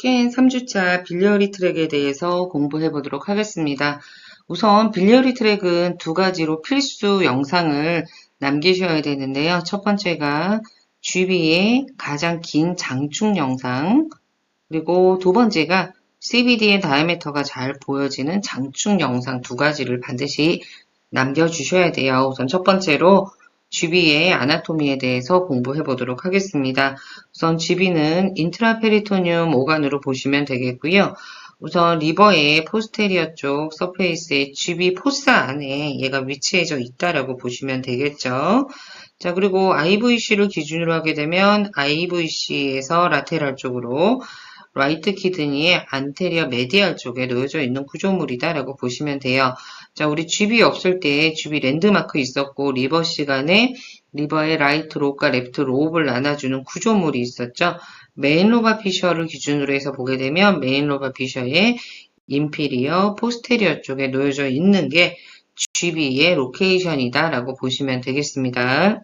스캔 3주차 빌리어리 트랙에 대해서 공부해 보도록 하겠습니다. 우선 빌리어리 트랙은 두 가지로 필수 영상을 남기셔야 되는데요. 첫 번째가 GB의 가장 긴 장축 영상, 그리고 두 번째가 CBD의 다이아미터가 잘 보여지는 장축 영상 두 가지를 반드시 남겨주셔야 돼요. 우선 첫 번째로 GB의 아나토미에 대해서 공부해 보도록 하겠습니다. 우선 GB는 인트라페리토늄 오간으로 보시면 되겠고요. 우선 리버의 포스테리어 쪽 서페이스에 GB 포사 안에 얘가 위치해져 있다라고 보시면 되겠죠. 자, 그리고 IVC를 기준으로 하게 되면 IVC에서 라테랄 쪽으로 라이트 키드니의 안테리어 메디알 쪽에 놓여져 있는 구조물이다라고 보시면 돼요. 자, 우리 GB 없을 때 GB 랜드마크 있었고 리버 시간에 리버의 라이트 로브과 랩트 로브를 나눠주는 구조물이 있었죠. 메인 로바 피셔를 기준으로 해서 보게 되면 메인 로바 피셔의 인피리어, 포스테리어 쪽에 놓여져 있는 게 GB의 로케이션이다라고 보시면 되겠습니다.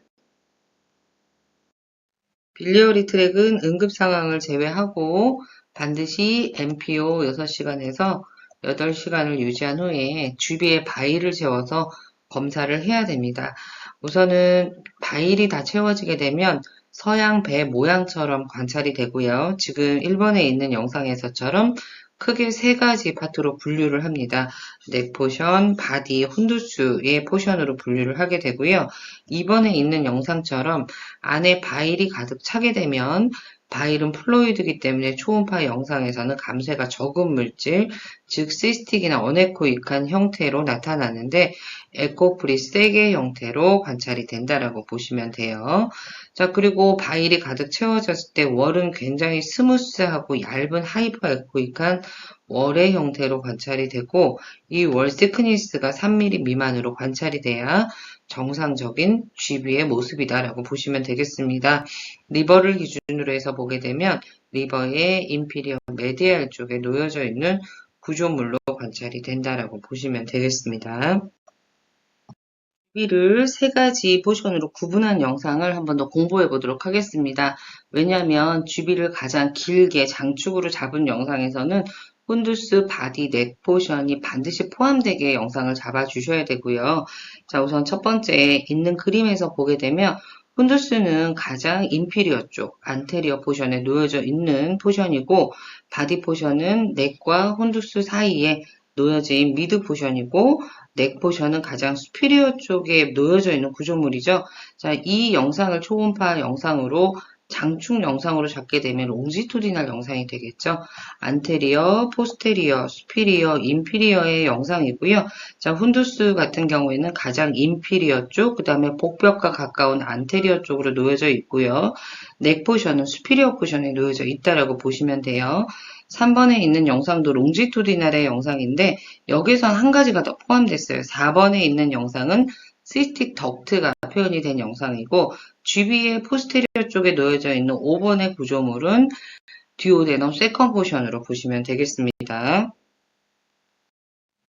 빌리어리 트랙은 응급 상황을 제외하고 반드시 MPO 6시간에서 8시간을 유지한 후에 GB에 바일을 채워서 검사를 해야 됩니다. 우선은 바일이 다 채워지게 되면 서양 배 모양처럼 관찰이 되고요. 지금 1번에 있는 영상에서처럼 크게 세 가지 파트로 분류를 합니다. 넥 포션, 바디, 혼두스의 포션으로 분류를 하게 되고요. 2번에 있는 영상처럼 안에 바일이 가득 차게 되면 바일은 플루이드이기 때문에 초음파 영상에서는 감쇄가 적은 물질, 즉 시스틱이나 어네코익한 형태로 나타나는데 에코프리 세게 형태로 관찰이 된다라고 보시면 돼요. 자, 그리고 바일이 가득 채워졌을 때 월은 굉장히 스무스하고 얇은 하이퍼 에코익한 월의 형태로 관찰이 되고 이 월 시크니스가 3mm 미만으로 관찰이 돼야 정상적인 GB의 모습이다라고 보시면 되겠습니다. 리버를 기준으로 해서 보게 되면 리버의 인피리어 메디알 쪽에 놓여져 있는 구조물로 관찰이 된다라고 보시면 되겠습니다. GB를 세 가지 포션으로 구분한 영상을 한 번 더 공부해 보도록 하겠습니다. 왜냐하면 GB를 가장 길게 장축으로 잡은 영상에서는 혼두스, 바디, 넥 포션이 반드시 포함되게 영상을 잡아주셔야 되고요. 자, 우선 첫 번째 있는 그림에서 보게 되면 혼두스는 가장 인피리어 쪽, 안테리어 포션에 놓여져 있는 포션이고 바디 포션은 넥과 혼두스 사이에 놓여진 미드 포션이고 넥 포션은 가장 수피리어 쪽에 놓여져 있는 구조물이죠. 자, 이 영상을 초음파 영상으로 장축 영상으로 잡게 되면 롱지투디널 영상이 되겠죠. 안테리어, 포스테리어, 수피리어, 인피리어의 영상이고요. 자, 훈두스 같은 경우에는 가장 인피리어 쪽, 그 다음에 복벽과 가까운 안테리어 쪽으로 놓여져 있고요. 넥 포션은 수피리어 포션에 놓여져 있다라고 보시면 돼요. 3번에 있는 영상도 롱지투디널의 영상인데 여기선 한 가지가 더 포함됐어요. 4번에 있는 영상은 시스틱 덕트가 표현이 된 영상이고 GB의 포스테리어 쪽에 놓여져 있는 5번의 구조물은 듀오데넘 세컨 포션으로 보시면 되겠습니다.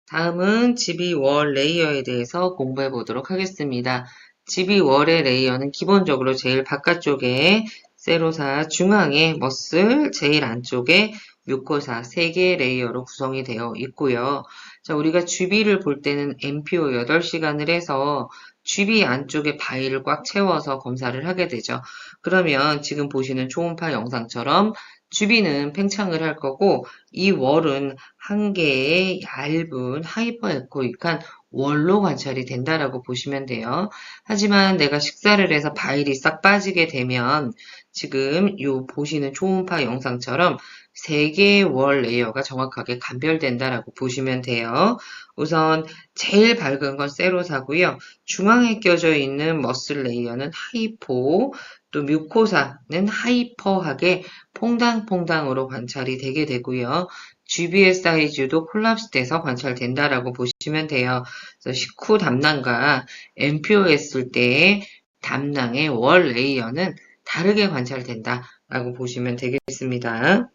다음은 GB 월 레이어에 대해서 공부해 보도록 하겠습니다. GB 월의 레이어는 기본적으로 제일 바깥쪽에 세로사, 중앙에 머슬, 제일 안쪽에 뮤코사 3개의 레이어로 구성이 되어 있고요. 자, 우리가 GB를 볼 때는 MPO 8시간을 해서 GB 안쪽에 바위를 꽉 채워서 검사를 하게 되죠. 그러면 지금 보시는 초음파 영상처럼 GB는 팽창을 할 거고 이 월은 한 개의 얇은 하이퍼 에코익한 월로 관찰이 된다라고 보시면 돼요. 하지만 내가 식사를 해서 바일이 싹 빠지게 되면 지금 이 보시는 초음파 영상처럼 3개의 월 레이어가 정확하게 감별된다라고 보시면 돼요. 우선 제일 밝은 건 세로사고요. 중앙에 껴져 있는 머슬 레이어는 하이포, 또 뮤코사는 하이퍼하게 퐁당퐁당으로 관찰이 되게 되고요. GB의 사이즈도 콜랍스돼서 관찰된다라고 보시면 돼요. 그래서 식후 담낭과 MPO 했을 때의 담낭의 월 레이어는 다르게 관찰된다라고 보시면 되겠습니다.